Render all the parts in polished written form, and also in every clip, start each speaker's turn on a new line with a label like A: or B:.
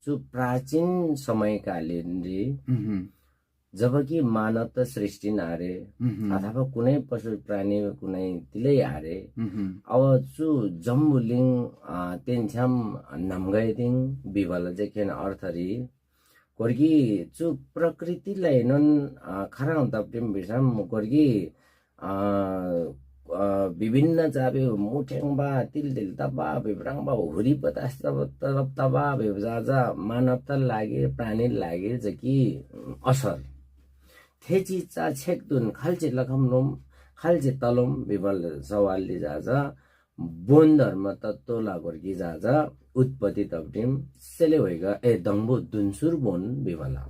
A: जो प्राचीन समयकालीन रे जबकि मानव त सृष्टि नारे अथवा कुनै पशु प्राणी कुनै तिलै हारे अब चु जम्बुलिङ तेन्छ्याम नमगैदिङ बिभल जेकेन अर्थरी कोर्गी चु प्रकृतिलाई नन खराउ तप्टिम बिसम कोर्गी विभिन्न जाबे मुठेङबा तिल तबा बिब्राङबा हुरी पतास तबा बिबजाजा मानवता लागे प्राणी लागे जकि असर थेची चा छेकदुन खालचे लखमलोम खालचे तलोम बिबल सवालले जाजा बोन धर्म तत्व लागोर्गी जाजा उत्पत्ति तप्टिम सेले होइगा दंबो दुन्सुर बोन बिबला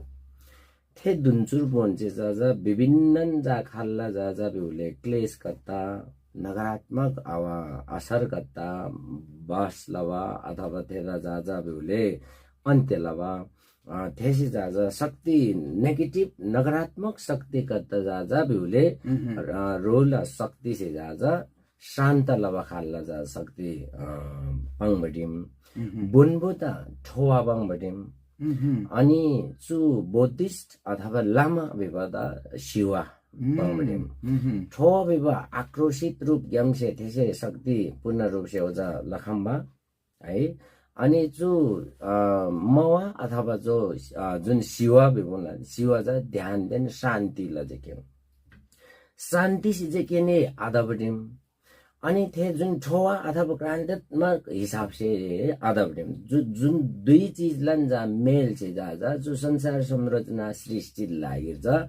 A: थे दुन्सुर बोन चे जाजा विभिन्न जा खाल्ला जाजा बिउले क्लेश कत्ता नकारात्मक आवा असर कत्ता बस लवा अथवा थेरा जाजा बिउले अन्त्य लवा थेसी जाजा शक्ति नेगेटिभ नकारात्मक शक्ति कत्ता जाजा बिउले रोल शक्ति से जाजा शान्त लवा खाल्ला जा शक्ति पाङबटिम बुनबुता ठोवा पाङबटिम अनि चु बुद्धिस्ट अथवा लामा विवादा शिवा पाङबटिम ठोवा विवा आक्रोशित रूप ग्यामसे थेसे शक्ति पूर्ण रूप से ओजा लखम्बा है अनि जो मवा अथवा जो जुन शिवा बिबुला शिवा जा ध्यान देन शान्ति ल जेके शान्ति से जेके ने आधाबटिम अनि थे जुन ठोवा अथवा क्रान्तित्मक हिसाब से आधाबटिम जुन दुई चीज लन जा मेल से जा जो संसार संरचना सृष्टि लागिर जा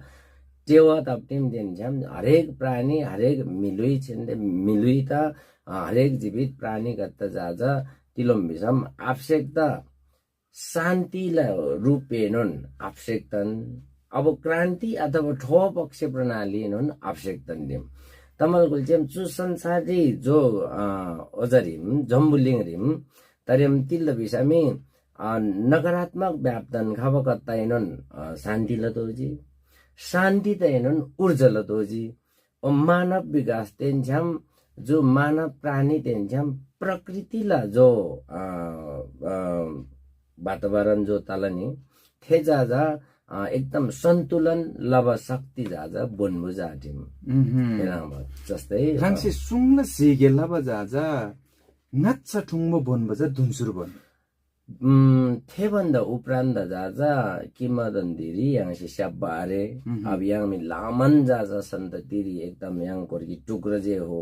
A: टेवा तप्टिम देन्छम हरेक प्राणी हरेक मिलुई छेन्डे मिलुई त हरेक जीवित प्राणी गत्त जा तिलोम बिसम आवश्यकता शान्तिलाई रूपेनन् आवश्यकतन अब क्रान्ति अथवा ठोवा पक्ष प्रणाली नन् आवश्यकतन दिम तमलकुल चेम चु संसारी जो ओजरिम जम्बुलिङरिम तरिम तिल्ल बिसमी नकारात्मक व्याप्तन खबकत्ताइनन् शान्ति लतोजी शान्ति तैनन् ऊर्जा लतोजी ओ मानव विकास तेन्छ्याम जो मानव प्राणी तेन्छ्याम प्रकृतिला जो वातावरण जो तलनी थे जाजा एकदम सन्तुलन लव शक्ति जाजा बोन्बु जाटिम जस्तै
B: राङसे सुङ्ल सिगे लव जाजा नच्चा ठुङ्बो बोन्बु जा दुन्सुर बोन
A: थे भन्दा उपरान्त जाजा किमदन्दिरी याङसे स्याबारे अब याङ मि लामन जाजा सन्ततिरी एकदम याङ कोर्की टुक्र जे हो